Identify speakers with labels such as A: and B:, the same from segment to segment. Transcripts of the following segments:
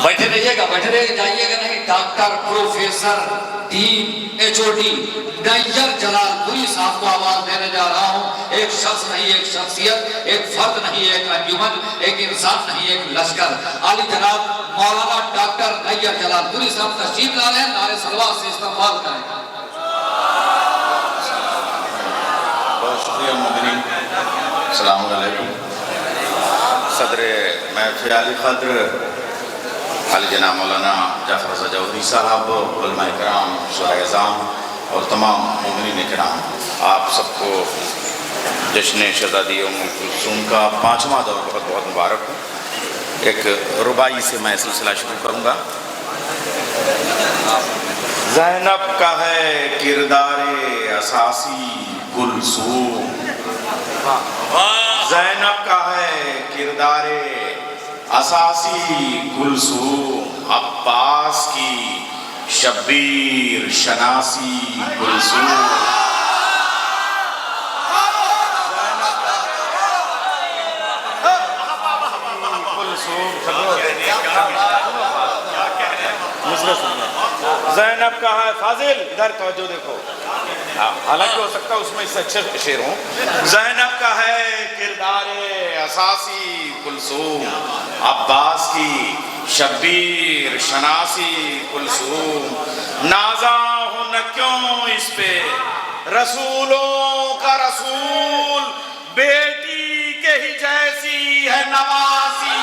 A: بیٹھے رہیے گا جائیے گا نہیں. ڈاکٹر پروفیسر ڈین HOD نیّر جلال پوری صاحب کو آواز دینے جا رہا ہوں. ایک شخص نہیں، ایک شخصیت، ایک فرد نہیں، ایک انجمن، ایک انسان نہیں، ایک لشکر. عالی جناب مولانا ڈاکٹر نیّر جلال پوری صاحب تشریف لا رہے ہیں. نعرے صلوات سے استقبال کریں.
B: بہت شکریہ مدنی. السلام علیکم. صدر محفل علی قدر علی جناب مولانا جعفر رضا جوہری صاحب، علماء کرام، شہداء اعظام اور تمام مومنین کرام، آپ سب کو جشن شہزادی ام کلثوم کا 5واں دور بہت بہت مبارک ہو. ایک رباعی سے میں سلسلہ شروع کروں گا. زینب کا ہے کردار اساسی کلثوم، زینب کا ہے کردار اساسی کلثوم، عباس کی شبیر شناسی کلثوم. زینب کا ہے فاضل، ادھر توجہ دیکھو، حالانکہ ہو سکتا ہے اس میں اس سے اچھے شعر ہوں. زینب کا ہے کردار اساسی کلثوم، عباس کی شبیر شناسی کلثوم. نازا ہوں نہ کیوں اس پہ رسولوں کا رسول، بیٹی کے ہی جیسی ہے نواسی.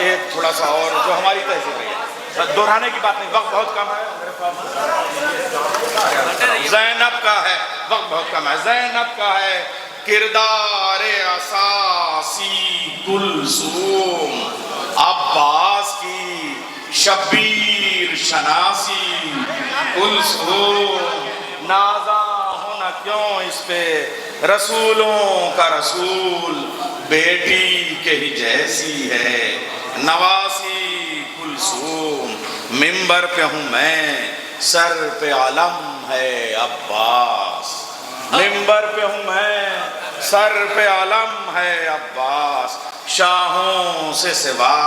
B: ایک تھوڑا سا اور جو ہماری تہذیب ہے، دہرانے کی بات نہیں، وقت بہت کم ہے میرے پاس. زینب کا ہے، وقت بہت کم ہے. زینب کا ہے کردار اساسی کلثوم، عباس کی شبیر شناسی کلثوم. نازا ہونا کیوں اس پہ رسولوں کا رسول، بیٹی کے ہی جیسی ہے نواسی کلثوم. منبر پہ ہوں میں، سر پہ علم ہے عباس. منبر پہ ہوں میں، سر پہ علم ہے عباس. شاہوں سے سوا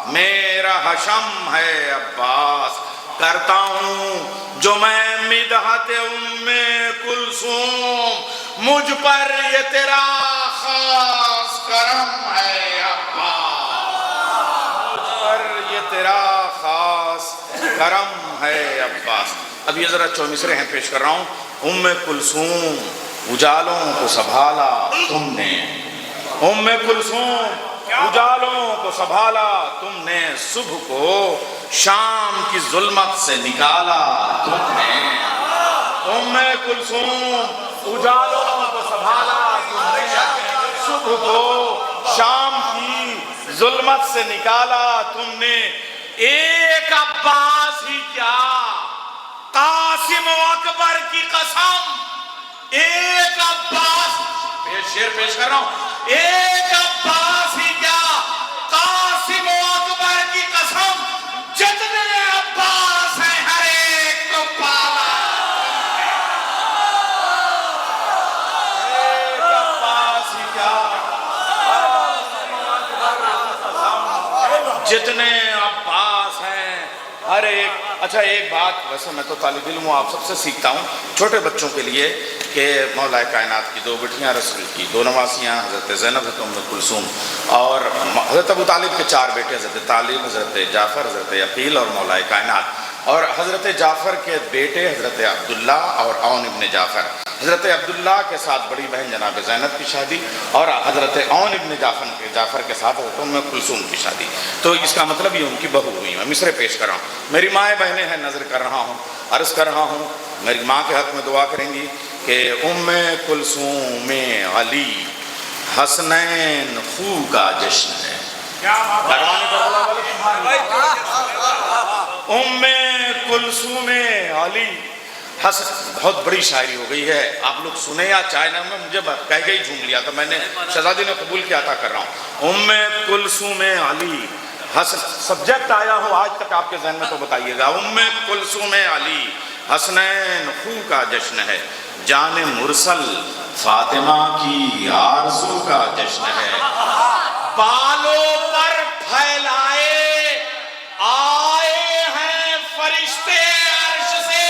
B: میرا حشم ہے عباس. کرتا ہوں جو میں مدحت ام کلثوم، مجھ پر یہ تیرا خاص کرم ہے عباس. مجھ پر یہ تیرا خاص کرم ہے عباس. اب یہ ذرا چومسرے ہیں پیش کر رہا ہوں. ام کلثوم اجالوں کو سنبھالا تم نے، ام کلثوم اجالوں کو سنبھالا تم نے، صبح کو شام کی ظلمت سے نکالا تم نے. ام کلثوم اجالوں کو سنبھالا تم نے، صبح کو شام کی ظلمت سے نکالا تم نے. ایک عباس ہی کیا قاسم و اکبر کی قسم، ایک عباس، شعر پیش کر رہا ہوں. ایک عباس ہی کیا قاسم و اکبر کی قسم، جتنے عباس ہیں ہر ایک کو پالا. ایک عباس ہی کیا قاسم و اکبر کی قسم، جتنے عباس ہیں ہر ایک. اچھا ایک بات، ویسے میں تو طالب علم ہوں، آپ سب سے سیکھتا ہوں چھوٹے بچوں کے لیے کہ مولا کائنات کی 2 بیٹیاں رسول کی 2 نواسیاں، حضرت زینب، حضرت ام کلثوم، اور حضرت ابو طالب کے 4 بیٹے، حضرت طالب، حضرت جعفر، حضرت عقیل اور مولا کائنات. اور حضرت جعفر کے بیٹے حضرت عبداللہ اور عون ابن جعفر. حضرت عبداللہ کے ساتھ بڑی بہن جناب زینب کی شادی، اور حضرت عون ابن جعفر کے ساتھ حضرت ام کلثوم کی شادی. تو اس کا مطلب یہ ان کی بہو ہوئی. میں مصرے پیش کر رہا ہوں. میری مائیں بہنیں ہیں، نظر کر رہا ہوں، عرض کر رہا ہوں، میری ماں کے حق میں دعا کریں گی کہ ام کلثوم علی حسنین خو کا جشن ہے. ام کلثوم علی حسن بہت بڑی شاعری ہو گئی ہے، آپ لوگ سنیں یا چاہے نہ، میں مجھے کہہ کے ہی جھوم لیا تو میں نے شہزادی نے قبول کیا عطا کر رہا ہوں۔ ام کلثوم علی حسن سبجیکٹ آیا ہو آج تک آپ کے ذہن میں تو بتائیے گا۔ ام کلثوم علی حسنین خوں کا جشن ہے، جان مرسل فاطمہ کی آرزو کا جشن ہے، بالوں پر پھیلائے آئے ہیں فرشتے عرش سے،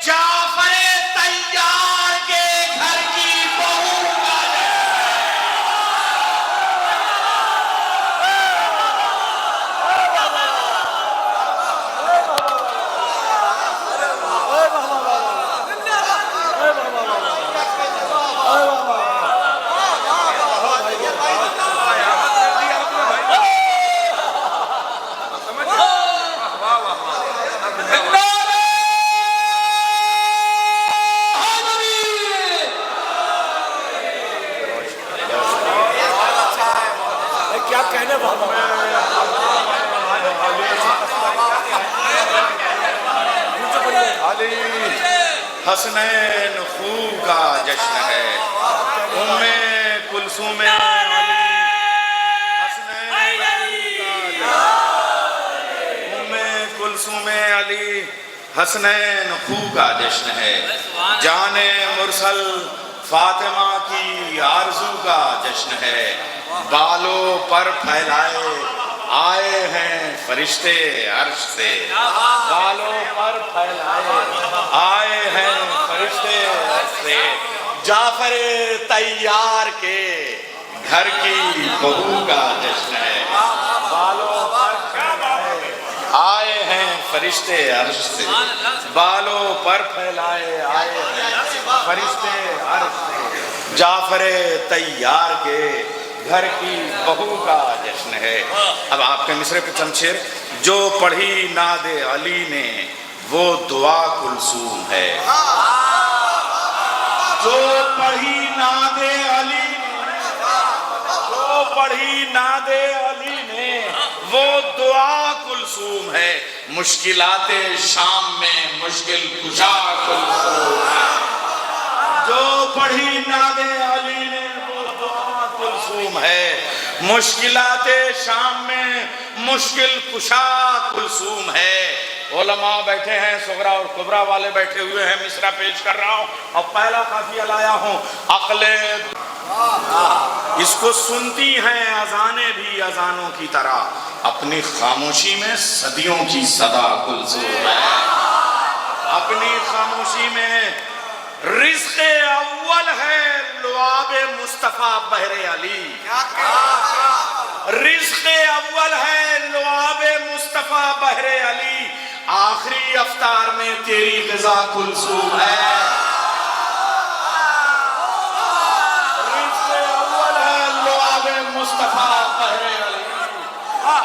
B: جعفر طیار کے گھر کی بہو کا حسنین خوں کا جشن ہے، ام کلثوم علی حسنین خوں کا جشن، ام کلثوم علی حسنین خوں کا جشن ہے، جان مرسل فاطمہ کی آرزو کا جشن ہے، بالوں پر پھیلائے آئے ہیں فرشتے عرش سے، بالوں پر پھیلائے آئے ہیں فرشتے عرش سے، جعفر طیار کے گھر کی بہو کا جشن ہے، بالوں پر پھیلائے آئے ہیں فرشتے عرش سے، بالوں پر پھیلائے آئے ہیں فرشتے عرش سے، جعفر طیار کے گھر کی بہو کا جشن ہے۔ اب آپ کے مصرے پہ چند شعر، جو پڑھی ناد علی نے وہ دعا کلثوم ہے، جو پڑھی ناد علی نے، جو پڑھی ناد علی نے وہ دعا کلثوم ہے، مشکلات شام میں مشکل کشا کلثوم ہے، جو پڑھی ناد علی نے ہے، مشکلات شام میں مشکل کشا کلثوم ہے۔ علماء بیٹھے ہیں، صغرا اور کبرا والے بیٹھے ہوئے ہیں، مصرع پیش کر رہا ہوں اور پہلا قافیہ لایا ہوں، عقل اس کو سنتی ہیں اذانیں بھی اذانوں کی طرح، اپنی خاموشی میں صدیوں کی صدا کلثوم ہے، اپنی خاموشی میں رزق اول ہے لعاب مصطفیٰ بہر علی، رزق اول ہے لعاب مصطفیٰ بہر علی، آخری افطار میں تیری غذا کلثوم ہے، رزق اول ہے لعاب مصطفیٰ بہر علی،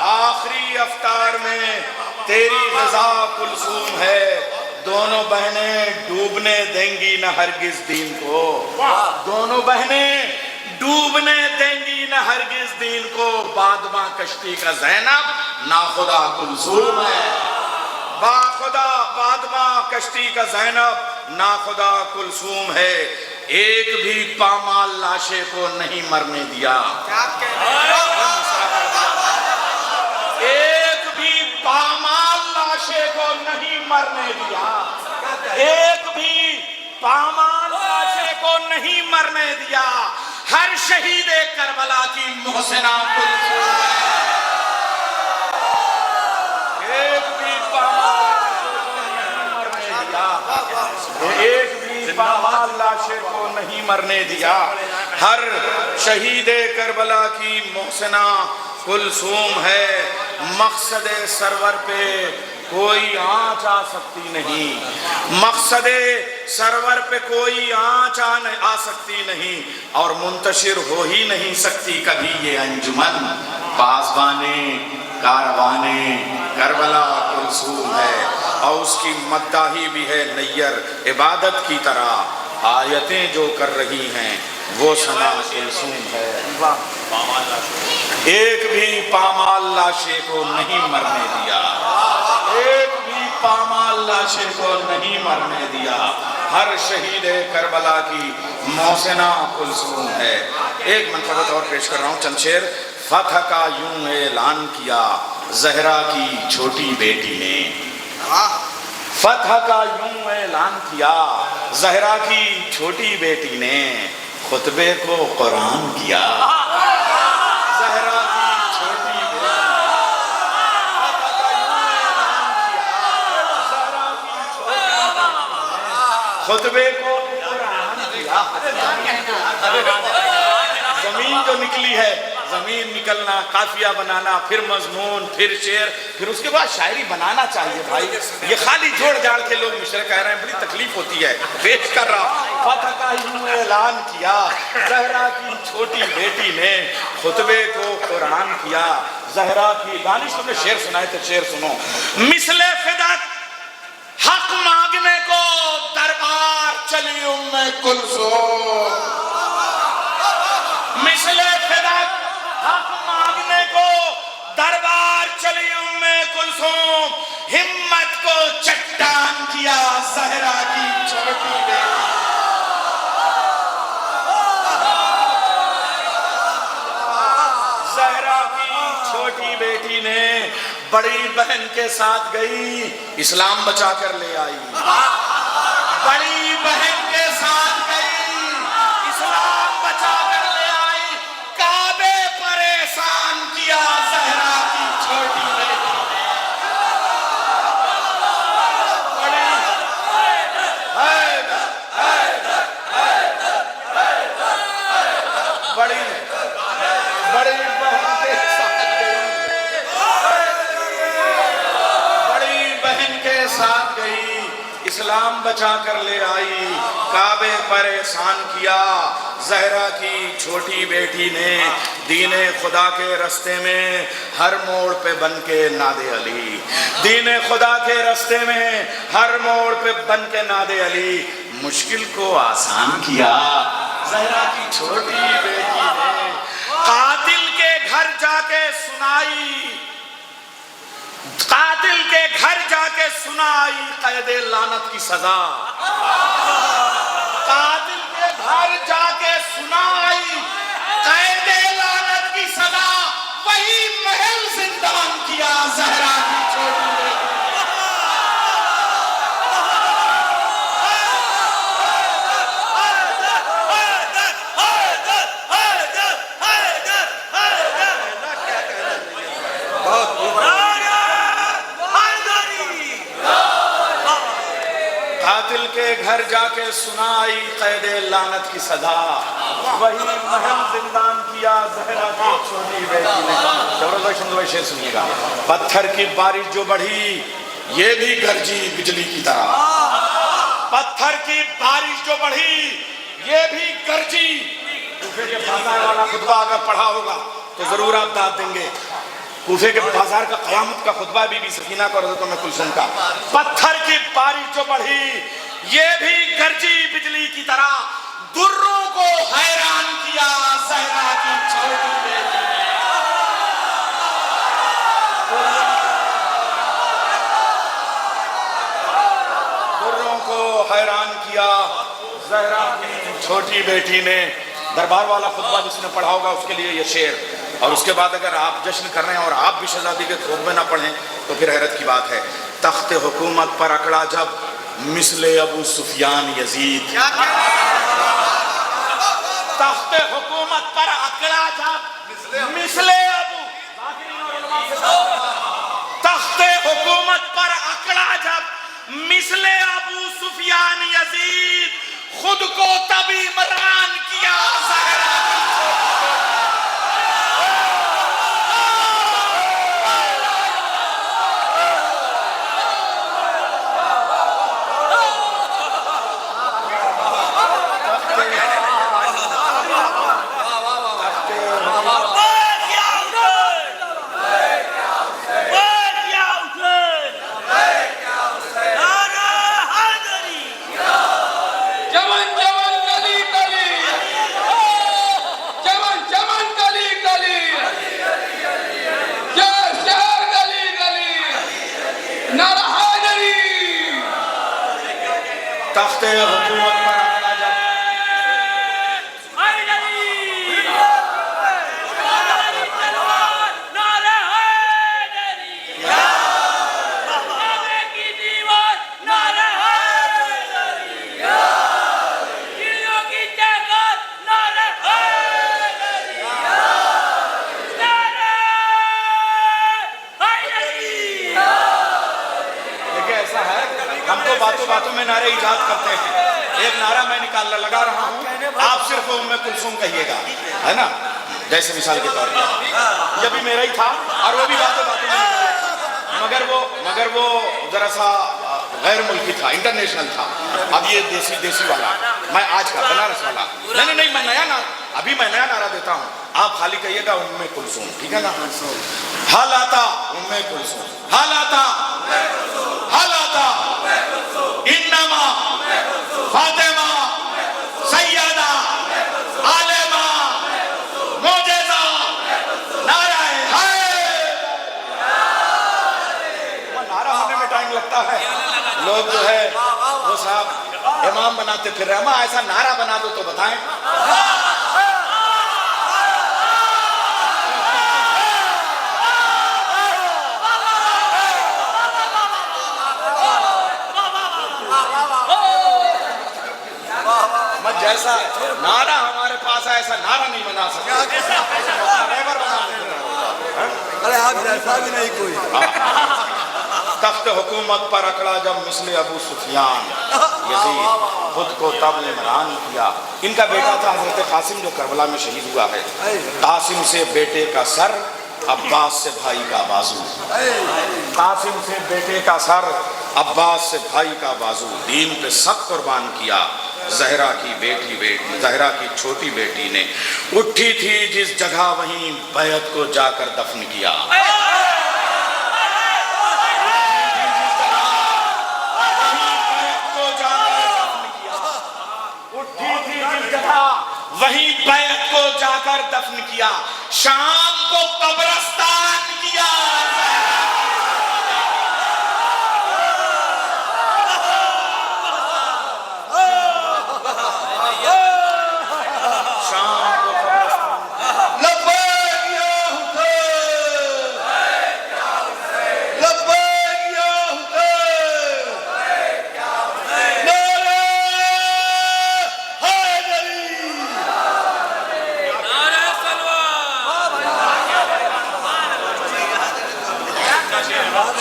B: آخری افطار میں تیری غذا کلثوم ہے، دونوں بہنیں ڈوبنے دیں گی نہ ہرگز دین کو، دونوں بہنیں ڈوبنے دیں گی نہ ہرگز دین کو، بادماں کشتی کا زینب ناخدا کلثوم ہے، باخدا بادماں کشتی کا زینب ناخدا کلثوم ہے، ایک بھی پامال لاشے کو نہیں مرنے دیا، ایک بھی پامال لاشے کو نہیں مرنے دیا، ایک بھی پامال لاشے کو نہیں مرنے دیا، ہر شہید کربلا کی محسنہ کلثوم ہے، ایک بھی پامال ایک بھی پامال لاشے کو نہیں مرنے دیا، ہر شہید کربلا کی محسنہ کلثوم ہے، مقصد سرور پہ کوئی آنچ آ سکتی نہیں، مقصد سرور پہ کوئی آنچ آ سکتی نہیں، اور منتشر ہو ہی نہیں سکتی کبھی یہ انجمن، پاسبانے کاروانے کربلا کلثوم ہے، اور اس کی مداحی بھی ہے نیر عبادت کی طرح، آیتیں جو کر رہی ہیں وہ ثنا کلثوم ہے، ایک بھی پامال لاشے کو نہیں مرنے دیا، ایک بھی پامال لاشے کو نہیں مرنے دیا، ہر شہید کربلا کی محسنہ کلثوم ہے۔ ایک منقبت اور پیش کر رہا ہوں، چند شعر۔ فتح کا یوں اعلان کیا زہرا کی چھوٹی بیٹی نے، فتح کا یوں اعلان کیا زہرا کی چھوٹی بیٹی نے، خطبے کو قرآن کیا زہرا کی چھوٹی بیٹی نے، فتح کا یوں اعلان کیا زہرا کی چھوٹی بیٹی نے، خطبے کو قرآن کیا۔ زمین جو نکلی ہے، زمین نکلنا، قافیہ بنانا، پھر مضمون، پھر شعر، پھر اس کے بعد شاعری بنانا چاہیے بھائی۔ یہ خالی جوڑ جاڑ کے لوگ مشرے کہہ رہے ہیں، بڑی تکلیف ہوتی ہے۔ پیش کر رہا، فتح کا یوں اعلان کیا زہرا کی چھوٹی بیٹی نے، خطبے کو قرآن کیا زہرا کی۔ دانش تم نے شعر سنائے تو شعر سنو۔ مثل فدق حق مانگنے کو دربار چلی ام کلثوم، مثل فدق حق مانگنے کو دربار چلی ام کلثوم، ہمت کو چٹان کیا زہرا کی چھوٹی بیٹی، زہرا کی چھوٹی بیٹی نے بڑی بہن کے ساتھ گئی، اسلام بچا کر لے آئی، بڑی بہن کے ساتھ گئی، اسلام بچا کر لے آئی، کعبے پر احسان کیا زہرا کی چھوٹی بیٹی نے، بڑی بڑی بہن کے ساتھ گئی، بڑی بہن کے ساتھ گئی، اسلام بچا کر لے آئی، کعبے پر احسان کیا زہرا کی چھوٹی بیٹی نے، دین خدا کے رستے میں ہر موڑ پہ بن کے ناد علی، دین خدا کے رستے میں ہر موڑ پہ بن کے ناد علی، مشکل کو آسان کیا زہرا کی چھوٹی بیٹی نے، قاتل کے گھر جا کے سنائی، قاتل کے گھر جا کے سنائی قید لعنت کی سزا، قاتل کے گھر جا کے سنائی قید لعنت کی سزا، وہی محل زندان کیا زہرا کی چھوٹی بیٹی۔ قاتل کے گھر جا کے سنائی قید لعنت کی سزا، وہی محل زندان کیا زہرا کی چھوٹی بیٹی نے۔ شمرو بھائی شمرو بھائی شعر سنیے گا۔ پتھر کی بارش جو بڑھی یہ بھی گرجی بجلی کی طرح، پتھر کی بارش جو بڑھی یہ بھی گرجی۔ کوفے کے بازار والا خطبہ اگر پڑھا ہوگا تو ضرور آپ داد دیں گے، کوفے کے بازار کا قیامت کا خطبہ بی بی سکینہ کا اور حضرت ام کلثوم کا، پتھر کی بارش جو بڑھی یہ بھی گرجی بجلی کی طرح، دروں کو حیران کیا زہرا کی چھوٹی بیٹی نے، دروں کو حیران کیا زہرا کی چھوٹی بیٹی نے۔ دربار والا خطبہ جس نے پڑھا ہوگا اس کے لیے یہ شعر، اور اس کے بعد اگر آپ جشن کر رہے ہیں اور آپ بھی شہزادی کے خطبے نہ پڑھیں تو پھر حیرت کی بات ہے۔ تخت حکومت پر اکڑا جب مثل ابو سفیان یزید، تخت حکومت پر اکڑا جب مثل ابو، تخت حکومت پر اکڑا جب مثل ابو سفیان یزید، خود کو تب عمران کیا زہرا کی چھوٹی بیٹی۔
A: جوان جوان کلی کلی
B: تخت حکومت پر آیا جب باتوں باتوں میں نعرے ایجاد کرتے ہیں. ایک نعرہ میں لگا رہا ہوں, آپ صرف ام کلثوم کہیے گا, ہے نا, جیسے مثال کے طور پر یہ بھی میرا ہی تھا اور وہ بھی باتوں باتوں میں مگر وہ ذرا سا غیر ملکی تھا, انٹرنیشنل تھا. اب یہ دیسی والا میں آج کا بنارس والا نہیں میں نیا نعرہ دیتا ہوں. آپ خالی کہیے گا ام کلثوم, ٹھیک ہے نا. حالاتا ام کلثوم, حالاتا انما فاطمہ سیدہ عالمہ معجزہ نعرہ نعرہ ہونے میں ٹائم لگتا ہے. لوگ جو ہے وہ صاحب امام بناتے پھر رہے, ماں ایسا نعرہ بنا دو تو بتائیں. جیسا نعرہ ہمارے پاس ہے ایسا نعرہ نہیں بنا سکتا.
C: ارے آپ جیسا بھی نہیں کوئی.
B: تخت حکومت پر اکڑا جب مثل ابو سفیان, یزید خود کو تب عمران کیا. ان کا بیٹا تھا حضرت قاسم جو کربلا میں شہید ہوا ہے. قاسم سے بیٹے کا سر, عباس سے بھائی کا بازو. قاسم سے بیٹے کا سر, عباس سے بھائی کا بازو. دین پہ سب قربان کیا. زہرا کی چھوٹی بیٹی نے اٹھی تھی جس جگہ وہیں بیعت کو جا کر دفن کیا. وہیں بیعت کو جا کر دفن کیا. شام کو قبرستان کیا.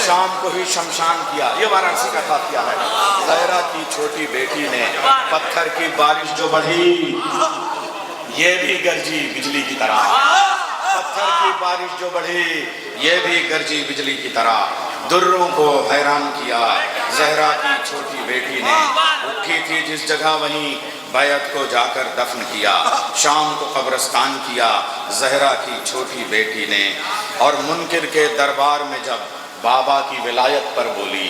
B: شام کو ہی شمشان کیا. یہ وارانسی کا خاکیہ ہے. زہرا کی چھوٹی بیٹی نے پتھر کی بارش جو بڑھی یہ بھی گرجی بجلی کی طرح. پتھر کی بارش جو بڑھی یہ بھی گرجی بجلی کی طرح. دروں کو حیران کیا. زہرا کی چھوٹی بیٹی نے اٹھی تھی جس جگہ وہیں بیعت کو جا کر دفن کیا. شام کو قبرستان کیا زہرا کی چھوٹی بیٹی نے. اور منکر کے دربار میں جب بابا کی ولایت پر بولی,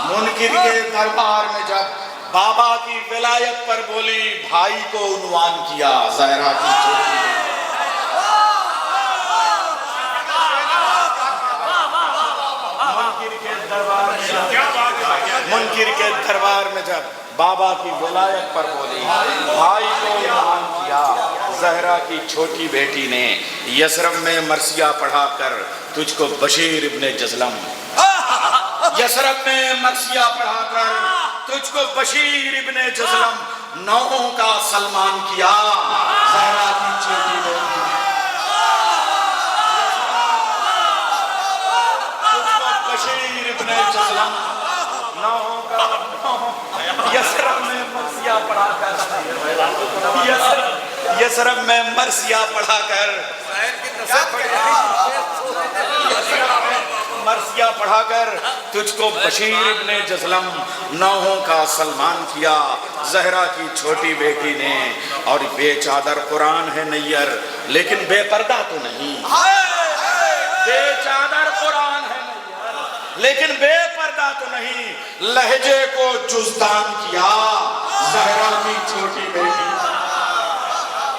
B: منکر کے دربار میں جب بابا کی ولایت پر بولی, بھائی کو عنوان کیا زہرا کی چھوٹی بیٹی. منکر کے دربار میں جب بابا کی ولایت پر بولی, بھائی کو عنوان کیا زہرا کی چھوٹی بیٹی نے. یثرب میں مرثیہ پڑھا کر تجھ کو بشیر ابن جزلم, یثرب میں مرثیہ پڑھا کر تجھ کو بشیر ابن جزلم نوحوں کا سلمان کیا زہرا کی چھوٹی بیٹی. تجھ کو بشیر ابن جزلم نوحوں کا یثرب میں مرثیہ پڑھا کر, یثرب میں مرثیہ پڑھا کر, مرثیہ پڑھا کر تجھ کو بشیر ابن جزلم نوحوں کا سلمان کیا زہرا کی چھوٹی بیٹی نے. اور بے چادر قرآن ہے نیر لیکن بے پردہ تو نہیں. بے چادر قرآن ہے لیکن بے پردہ تو نہیں. لہجے کو جزدان کیا زہرا کی چھوٹی بیٹی.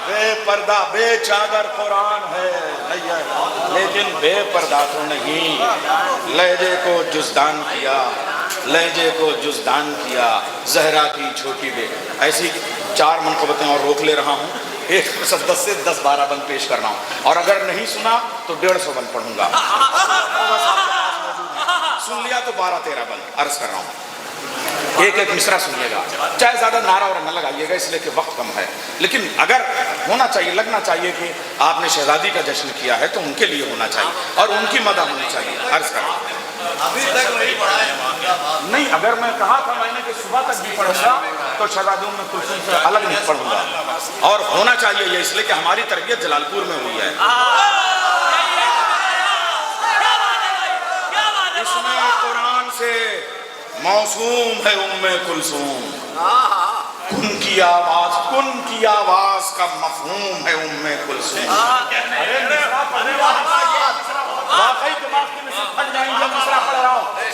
B: بے پردہ بے چادر قرآن ہے لیکن بے پردہ تو نہیں. لہجے کو جزدان کیا. لہجے کو جزدان کیا زہرا کی چھوٹی بے. ایسی 4 منقبتیں اور روک لے رہا ہوں. ایک 10 سے 10-12 بند پیش کر رہا ہوں, اور اگر نہیں سنا تو 150 بند پڑھوں گا. سن لیا تو 12-13 بند عرض کر رہا ہوں. ایک ایک مصرع سنیے گا, چاہے زیادہ نعرہ اور نہ لگائیے گا اس لیے کہ وقت کم ہے, لیکن اگر ہونا چاہیے, لگنا چاہیے کہ آپ نے شہزادی کا جشن کیا ہے تو ان کے لیے ہونا چاہیے اور ان کی مدح ہونی چاہیے. عرض کر رہا ہوں.
C: ابھی تک نہیں پڑھا ہے.
B: نہیں, اگر میں کہا تھا میں نے کہ صبح تک بھی پڑھوں گا تو شہزادی ام کلثوم سے الگ نہیں پڑھوں گا, اور ہونا چاہیے یہ اس لیے کہ ہماری تربیت جلال پور میں ہوئی ہے. اس میں قرآن سے موسوم ہے ام کلثوم. کن کی آواز کا مفہوم ہے ام کلثوم.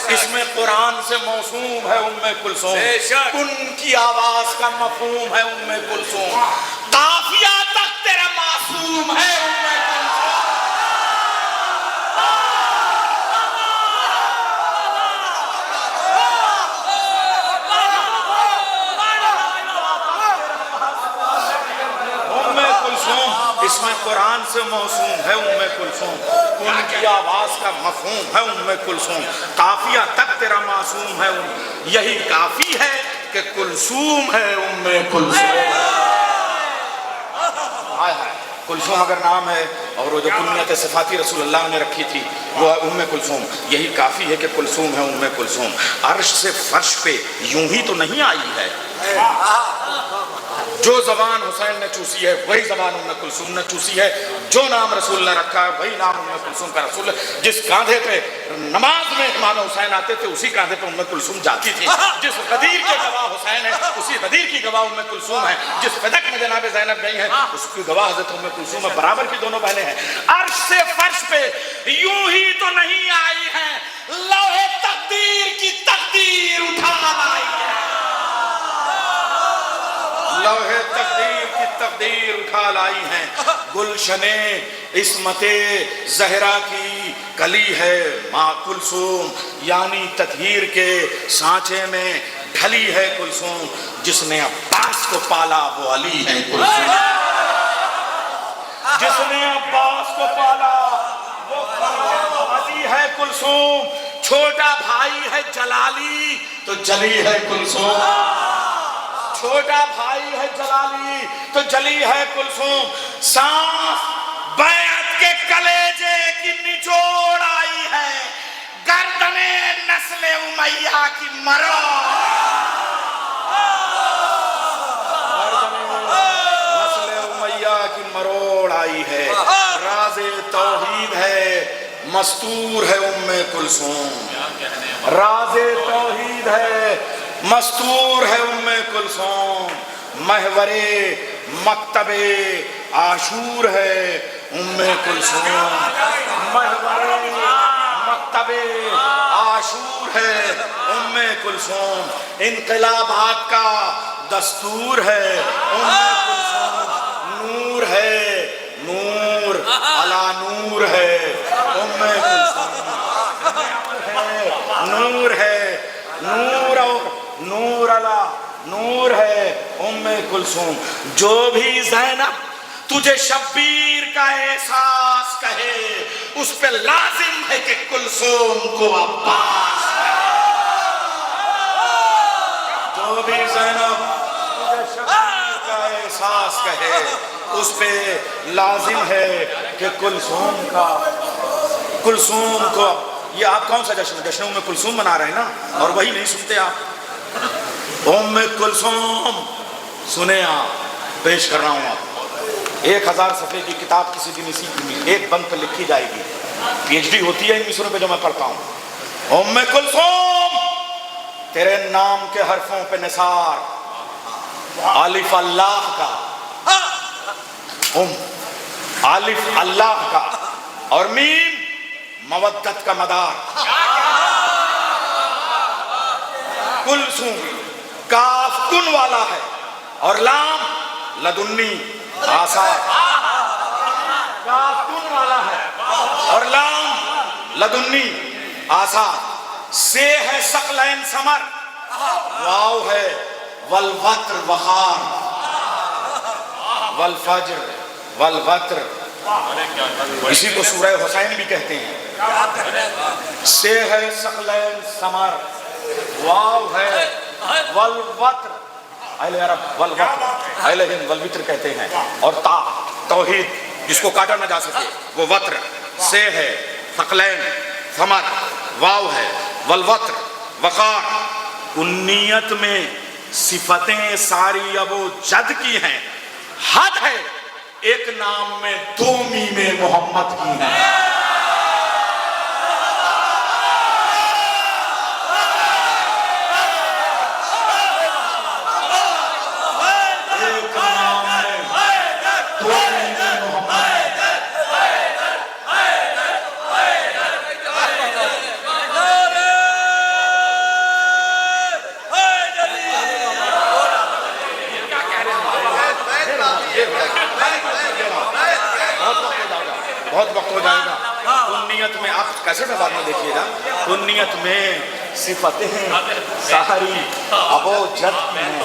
B: اس میں قرآن سے موسوم ہے ام کلثوم. کن کی آواز کا مفہوم ہے ام کلثوم. قافیہ تک تیرا معصوم ہے ام کلثوم. اس میں قرآن سے موسوم ہے ام کلثوم. ان کی آواز کا مفہوم ہے ام کلثوم. قافیہ تک تیرا معصوم ہے. یہی کافی ہے کہ کلثوم ہے ام کلثوم. کلثوم اگر نام ہے اور وہ جو کنیت صفاتی رسول اللہ نے رکھی تھی وہ ہے ام کلثوم. یہی کافی ہے کہ کلثوم ہے ام کلثوم. عرش سے فرش پہ یوں ہی تو نہیں آئی ہے. جو زبان حسین نے چوسی ہے وہی زبان ام کلثوم نے چوسی ہے. جو نام رسول نے رکھا ہے وہی نام ام کلثوم کا رسول ہے. جس کاندھے پہ نماز میں امام حسین آتے تھے اسی کاندھے پہ ام کلثوم جاتی تھی. جس غدیر کے گواہ حسین ہے اسی غدیر کی گواہ ام کلثوم ہے. جس فدق میں جناب زینب گئی ہیں اس کی گواہ حضرت ام کلثوم ہے. برابر کی دونوں بہنیں ہیں. عرش سے فرش پہ یوں ہی تو نہیں آئی ہیں, لوح تقدیر کی تقدیر اٹھا لائی ہے. لوح تقدیر کی تقدیر اٹھا لائی ہیں. گلشن عصمت زہرا کی کلی ہے ماں کلثوم, یعنی تطہیر کے سانچے میں ڈھلی ہے کلثوم. جس نے عباس کو پالا وہ علی ہے کلثوم. جس نے عباس کو پالا وہ علی ہے کلثوم. چھوٹا بھائی ہے جلالی تو جلی ہے کلثوم. چھوٹا بھائی ہے جلالی تو جلی ہے کلثوم. سانس بیعت کے کلیجے کی نچوڑ آئی ہے, گردن نسل امیہ کی مروڑ. نسل امیہ کی مروڑ آئی ہے. راز توحید ہے مستور ہے ام کلثوم. راز توحید ہے مستور ہے ام کلثوم. محور مکتب عاشور ہے ام کلثوم. محور مکتب عاشور ہے ام کلثوم. انقلابات کا دستور ہے ام کلثوم. نور ہے, نور علا نور ہے ام کلثوم. نور ہے, نور اور نور علا نور ہے ام کلثوم. جو بھی زینب تجھے شبیر کا احساس کہے اس پہ لازم ہے کہ کلثوم کو عباس کہے. جو بھی زینب تجھے شبیر کا احساس کہے اس پہ لازم ہے کہ کلثوم کو. یہ آپ کون سا جشن ام کلثوم منا رہے ہیں نا, اور وہی نہیں سنتے آپ. ام کلثوم سنیں آپ, پیش کر رہا ہوں آپ. 1000 صفحے کی کتاب کسی دن اسی ایک بند پہ لکھی جائے گی. پی ایچ ڈی ہوتی ہے ان مصروں پہ جو میں پڑھتا ہوں. ام کلثوم تیرے نام کے حرفوں پہ نثار, الف اللہ کا, الف اللہ کا, اور میم مودت کا مدار. کلثوم کاف کن والا ہے اور لام لدنی آثار. کاف کن والا ہے اور لام لدنی آثار. سے ہے ثقلین ثمر، واو ہے والوتر وقار، والفجر والوتر، اسی کو سورہ حسین بھی کہتے ہیں۔ سے ہے ثقلین ثمر، واو ہے والوتر، اہل عرب والوتر، اہل ہند والوتر کہتے ہیں، اور تا توحید جس کو کاٹا نہ جا سکے وہ وتر، سے ہے ثقلین ثمر، واو ہے والوتر وقار۔ کنیت میں صفتیں ساری اب و جد کی ہیں، حد ہے ایک نام میں دو میمیں محمد کی ہیں۔ ایک نام میں دو میمیں محمد کی ہیں۔ بہت وقت ہو جائے گا۔ کنیت میں آپ کیسے میں بعد میں دیکھیے گا، کنیت میں صفتیں ساری اب و جد کی ہیں۔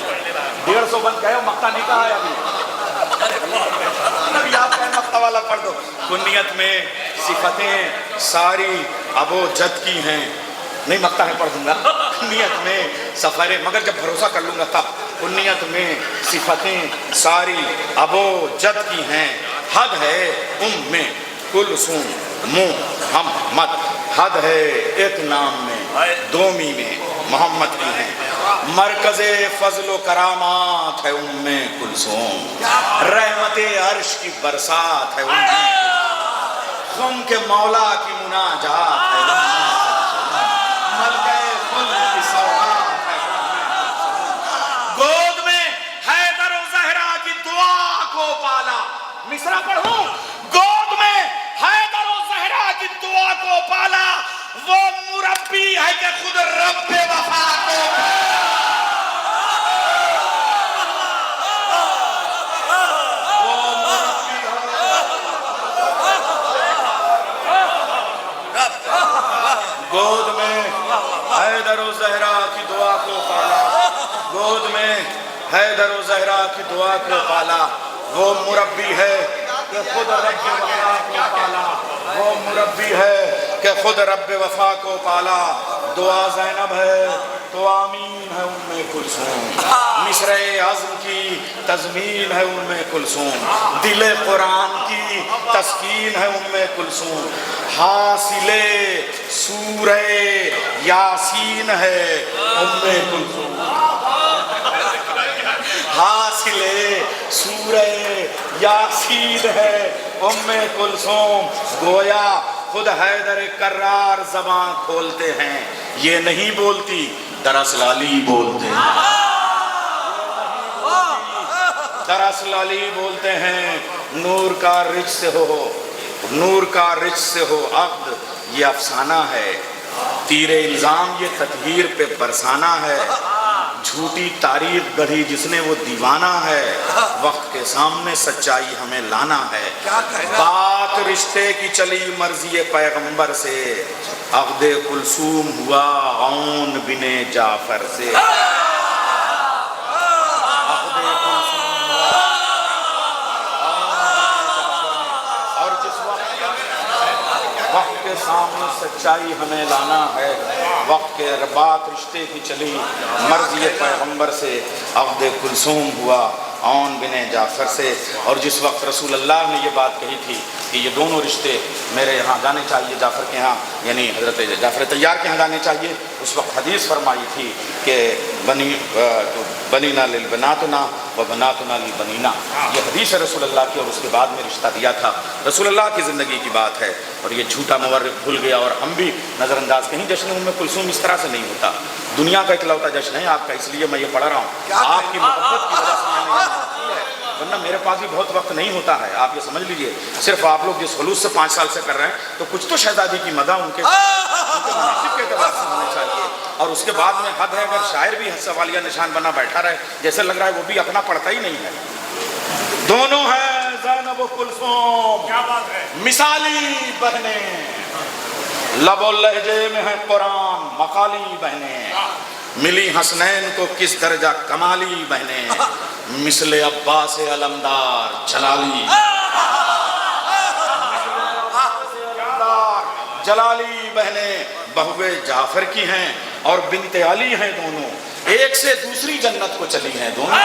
B: 150 بند گئے ہو، مقطع نہیں کہا ہے ابھی، ابھی آپ کہیں مقطع والا پڑھ دو۔ کنیت میں صفتیں ساری اب و جد کی ہیں، نہیں مقطع ہے پڑھ دوں گا۔ کنیت میں سفر، مگر جب بھروسہ کر لوں گا تب۔ کنیت میں صفتیں ساری اب و جد کی ہیں، حد ہے ام کلثوم محمد، حد ہے ایک نام میں دو میمیں محمد کی ہیں۔ مرکز فضل و کرامات ہے ام کلثوم، رحمت عرش کی برسات ہے ام کلثوم، خم کے مولا کی مناجات ہے ام کلثوم، ملکہ خلد کی سوغات ہے ام کلثوم، گود میں حیدر و زہرا کی دعا کو پالا۔ مصرع پڑھوں، گود میں حیدر و زہرا کی دعا کو پالا، وہ مربی ہے کہ خود رب وفا کو گود میں حیدر و زہرا کی دعا کو پالا، گود میں حیدر و زہرا کی دعا کو پالا، وہ مربی ہے کہ خود رب وفا کو پالا، وہ مربی ہے کہ خود رب وفا کو پالا۔ دعا زینب ہے تو آمین ہے ام کلثوم، مصرع عزم کی تضمین ہے ام کلثوم، دل قرآن کی تسکین ہے ام کلثوم، حاصل سورہ یاسین ہے ام کلثوم، حاصل سورہ یاسین ہے ام کلثوم۔ گویا خود حیدر کرار زبان کھولتے ہیں، یہ نہیں بولتی دراصل علی بولتے ہیں، دراصل علی بولتے ہیں۔ نور کا رچ سے ہو، نور کا رچ سے ہو عقد یہ افسانہ ہے، تیر الزام یہ تطہیر پہ برسانہ ہے، جھوٹی تاریخ گڑھی جس نے وہ دیوانہ ہے، وقت کے سامنے سچائی ہمیں لانا ہے۔ بات رشتے کی چلی مرضی پیغمبر سے، عقد کلثوم ہوا عون بن جعفر سے، عقد کلثوم ہوا اور جس وقت کے سامنے سچائی ہمیں لانا ہے، وقت کے بات رشتے کی چلی مرضی پیغمبر سے، عقد کلثوم ہوا عون بن جعفر سے۔ اور جس وقت رسول اللہ نے یہ بات کہی تھی کہ یہ دونوں رشتے میرے یہاں جانے چاہیے، جعفر کے ہاں، یعنی حضرت جعفر طیار کے ہاں جانے چاہیے، اس وقت حدیث فرمائی تھی کہ بنینا للبناتنا و بناتنا للبنینا، یہ حدیث ہے رسول اللہ کی، اور اس کے بعد میں رشتہ دیا تھا، رسول اللہ کی زندگی کی بات ہے، اور یہ جھوٹا مورخ بھول گیا اور ہم بھی نظر انداز کہیں۔ جشن ام کلثوم اس طرح سے نہیں ہوتا، دنیا کا اکلوتا جشن ہے آپ کا، اس لیے میں یہ پڑھ رہا ہوں، آپ کی محبت کی وجہ سے میں نے یہ محبت کی ہے، ورنہ میرے پاس بھی بہت وقت نہیں ہوتا ہے، آپ یہ سمجھ لیجئے۔ صرف آپ لوگ جس خلوص سے 5 سال سے کر رہے ہیں تو کچھ تو شہزادی کی مدح ان کے مناسب کے اعتبار سے ہونے چاہیے، اور اس کے بعد میں حد ہے اگر شاعر بھی سوالیہ نشان بنا بیٹھا رہے، جیسے لگ رہا ہے وہ بھی اپنا پڑھتا ہی نہیں ہے۔ دونوں ہیں زینب و کلثوم، مثالی بہنیں، لب و لہجے میں ہے قرآن مقالی بہنیں، ملی حسنین کو کس درجہ کمالی بہنیں، مثل عباس علمدار جلالی، جلالی بہنیں بہوے جعفر کی ہیں اور بنت علی ہیں دونوں، ایک سے دوسری جنت کو چلی ہیں دونوں۔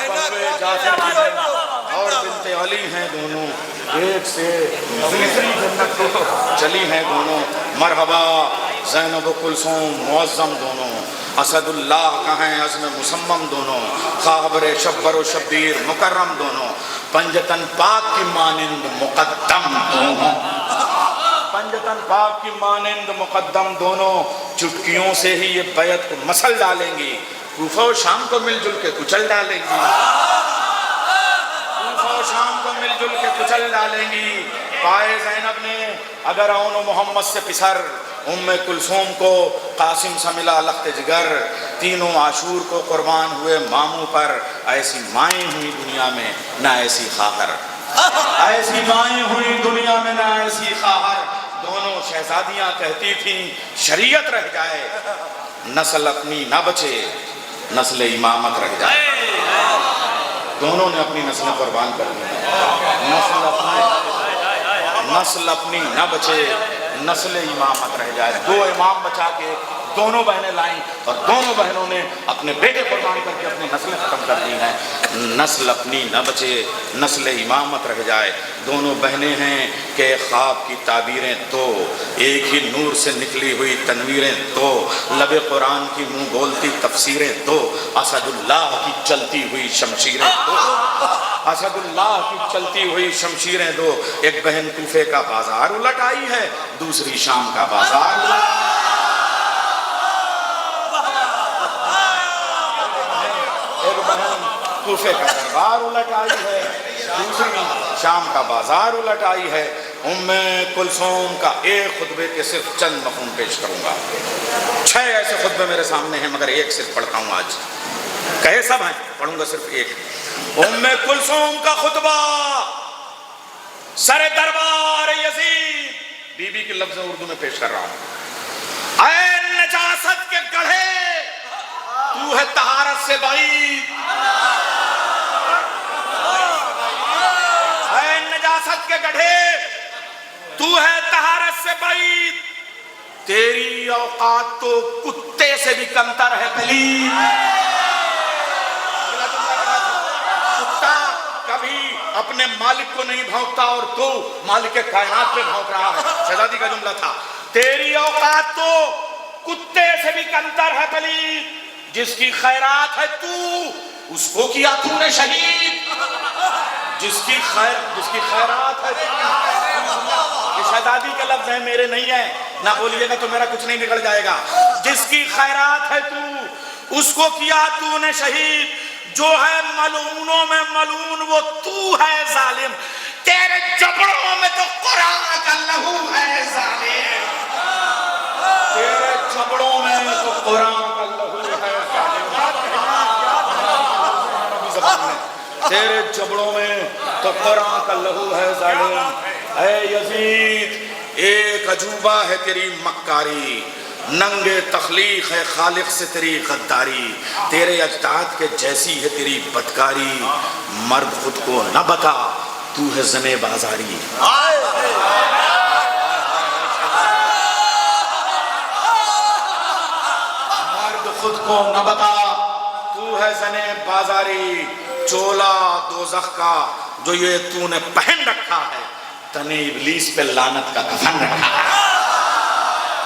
B: بہوے جعفر کی ہیں اور بنت علی ہیں دونوں، ایک سے دوسری جنت کو چلی ہیں دونوں۔ مرحبا زینب و کلثوم معظم دونوں، اسد اللہ کا ہیں عزم مسمم دونوں، خابر شبر و شبیر مکرم دونوں، پنجتن پاک کی مانند مقدم دونوں، پنجتن پاک کی مانند مقدم دونوں، چٹکیوں سے ہی یہ بیعت کو مسل ڈالیں گی، کوفہ و شام کو مل جل کے کچل ڈالیں گی، کوفہ و شام کو مل جل کے کچل ڈالیں گی۔ پائے زینب نے اگر اون و محمد سے پسر، ام کلثوم کو قاسم سے ملا لخت جگر، تینوں عاشور کو قربان ہوئے ماموں پر، ایسی مائیں ہوئی دنیا میں نہ ایسی خواہر، ایسی مائیں ہوئی دنیا میں نہ ایسی خواہر۔ دونوں شہزادیاں کہتی تھیں شریعت رہ جائے، نسل اپنی نہ بچے، نسل امامت رہ جائے۔ دونوں نے اپنی نسلیں قربان کر دی، نسل اپنی نہ بچے، نسل امامت رہ جائے۔ دو امام بچا کے دونوں بہنیں لائیں اور دونوں بہنوں نے اپنے بیٹے قربان کر کے اپنی نسلیں ختم کر دی ہیں۔ نسل اپنی نہ بچے، نسل امامت رہ جائے۔ دونوں بہنیں ہیں کہ خواب کی تعبیریں تو، ایک ہی نور سے نکلی ہوئی تنویریں تو، لب قرآن کی منہ بولتی تفسیریں تو، اسد اللہ کی چلتی ہوئی شمشیریں تو، اسد اللہ کی چلتی ہوئی شمشیریں دو۔ ایک بہن کوفے کا بازار الٹ آئی ہے، دوسری شام کا بازار الٹ آئی ہے۔ ایک بہن کوفے کا دربار الٹ آئی ہے، دوسری شام کا بازار الٹ آئی ہے۔ ام کلثوم کا ایک خطبے کے صرف چند مفہوم پیش کروں گا۔ 6 ایسے خطبے میرے سامنے ہیں مگر ایک صرف پڑھتا ہوں آج، کہے سب ہیں، پڑھوں گا صرف ایک۔ ام کلثوم کا خطبہ سر دربار یزید، بی بی کے لفظ اردو میں پیش کر رہا ہوں۔ اے نجاست کے گڑھے، تو ہے طہارت سے بعید، اے نجاست کے گڑھے تو ہے طہارت سے بعید، تیری اوقات تو کتے سے بھی کمتر ہے پلید۔ کتا کبھی اپنے مالک کو نہیں بھونکتا اور تو مالک کائنات پہ بھونک رہا ہے۔ شہزادی کا جملہ تھا، تیری اوقات تو کتے سے بھی کمتر ہے پلید، جس کی خیرات ہے تو اس کو کیا تو نے شہید، جس کی خیرات ہے یہ شہزادی کے لفظ ہیں، میرے نہیں ہیں، نہ بولیے گا تو میرا کچھ نہیں بگڑ جائے گا۔ جس کی خیرات ہے تو اس کو کیا تو نے شہید، جو ہے ملعونوں میں ملعون وہ تو ہے ظالم، تیرے جبڑوں میں تو قرآن کا لہو ہے ظالم، تیرے جبڑوں میں تو قرآن کا لہو ہے ظالم، تیرے جبڑوں میں تو قرآن کا لہو ہے ظالم۔ اے یزید ایک عجوبہ ہے تیری مکاری، ننگے تخلیق ہے خالق سے تیری غداری، تیرے اجداد کے جیسی ہے تیری بدکاری، مرد خود کو نہ بتا تو ہے زنے بازاری، مرد خود کو نہ بتا تو ہے زنے بازاری، چولا دوزخ کا جو یہ تو نے پہن رکھا ہے، تنے ابلیس پہ لعنت کا کفن رکھا ہے،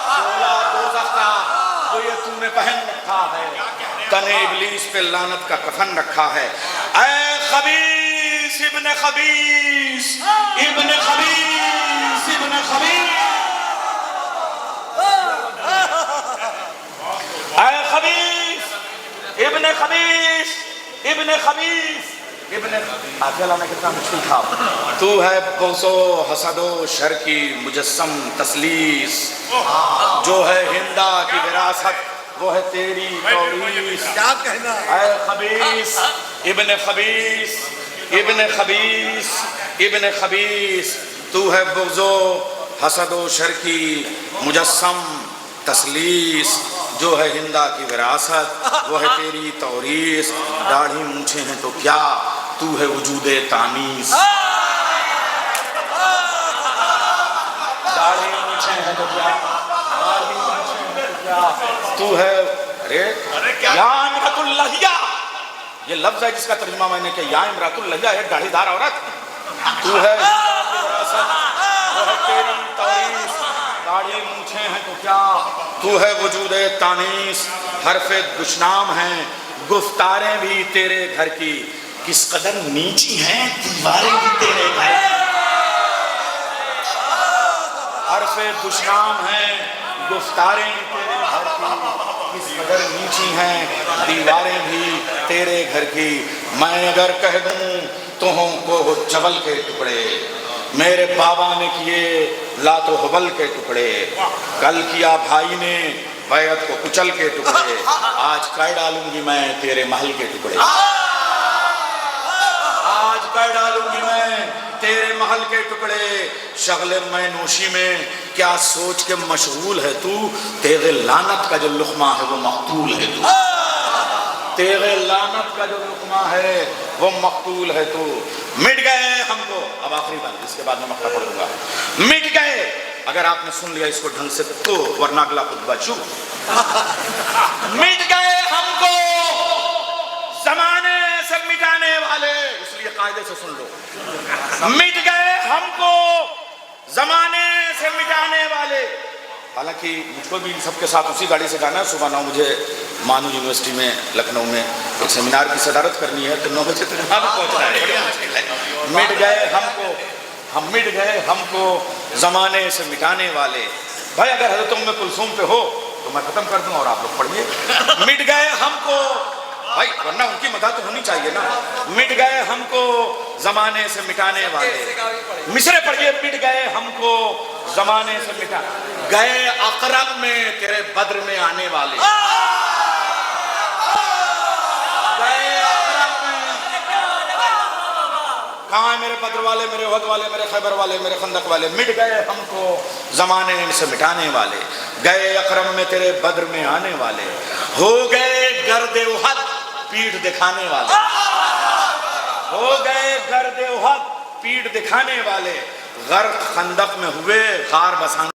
B: چولا دوزخ کا جو یہ تو نے پہن رکھا ہے، تنے ابلیس پہ لعنت کا کفن رکھا ہے۔ اے خبیث ابن خبیث ابن خبیث ابن خبیث، اے خبیث ابن خبیث ابن خبیث ابن آخر میں کتنا مشکل تھا، تو ہے بغض و حسد و شر کی مجسم تسلیس، جو ہے ہندا کی وراثت وہ ہے تیری توریث.
C: کیا کہنا
B: اے خبیث ابن خبیث ابن خبیث ابن خبیث، تو ہے بغض و حسد و شر کی مجسم تسلیس. جو ہے ہندا کی وراثت وہ ہے تیری توریث. داڑھی مونچھیں ہیں تو کیا، تو ہے وجود تانیس. داڑھی مونچھیں ہیں تو کیا، داڑھی مونچھیں ہیں تو کیا، تو ہے ارے یا امرأۃ اللحیہ. یہ لفظ ہے جس کا ترجمہ میں نے کیا، یا امرأۃ اللحیہ، ایک داڑھی دار عورت. تو ہے ہندا کی وراثت وہ ہے تیری توریث. داڑھی مونچھیں ہیں تو کیا، تو ہے وجود تانیس. حرف دشنام ہیں گفتاریں بھی تیرے گھر کی، کس قدر نیچی ہیں دیواریں بھی تیرے گھر کی. حرف دشنام ہیں گفتاریں بھی تیرے گھر کی، کس قدر نیچی ہیں دیواریں بھی تیرے گھر کی. میں اگر کہہ دوں تو ہوں کو جبل کے ٹکڑے، میرے بابا نے کیے لات و حبل کے ٹکڑے. کل کیا بھائی نے بیعت کو کچل کے ٹکڑے، آج کر ڈالوں گی میں تیرے محل کے ٹکڑے. آج کر ڈالوں گی میں تیرے محل کے ٹکڑے. شغل میں نوشی میں کیا سوچ کے مشغول ہے تو، تیغ لعنت کا جو لقمہ ہے وہ مقتول ہے تو. تیغ لعنت کا جو لقمہ ہے وہ مقتول ہے تو. مٹ گئے ہم کو، اب آخری بات اس کے بعد میں مقطع پڑھ دوں گا. مٹ گئے، اگر آپ نے سن لیا اس کو ڈھنگ سے تو، ورنہ اگلا خطبہ شروع. مٹ گئے ہم کو زمانے سے مٹانے والے، اس لیے قاعدے سے سن لو. مٹ گئے ہم کو زمانے سے مٹانے والے. حالانکہ مجھ کو بھی ان سب کے ساتھ اسی گاڑی سے جانا ہے. صبح 9 بجے مانو یونیورسٹی میں لکھنؤ میں ایک سیمینار کی صدارت کرنی ہے، تو 9 بجے تک وہاں پہنچنا ہے. بڑی مشکل ہے. مٹ گئے ہم کو، ہم مٹ گئے ہم کو زمانے سے مٹانے والے. بھائی اگر حضرت ام کلثوم پہ ہو تو میں ختم کر دوں اور آپ لوگ پڑھیے. مٹ گئے ہم کو، بھائی ورنہ ان کی مدد تو ہونی چاہیے نا. مٹ گئے ہم کو زمانے سے مٹانے والے. مصرے پڑھیے. مٹ گئے ہم کو زمانے سے مٹا گئے اقرب میں تیرے بدر میں آنے والے. گئے اقرب میں، کہاں ہیں میرے بدر والے، میرے احد والے، میرے خیبر والے، میرے خندق والے. مٹ گئے ہم کو زمانے سے مٹانے والے. گئے اکرم میں تیرے بدر میں آنے والے. ہو گئے گرد احد پیٹھ دکھانے والے. ہو گئے گرد احد پیٹھ دکھانے والے. غرق خندق میں ہوئے غار بسانے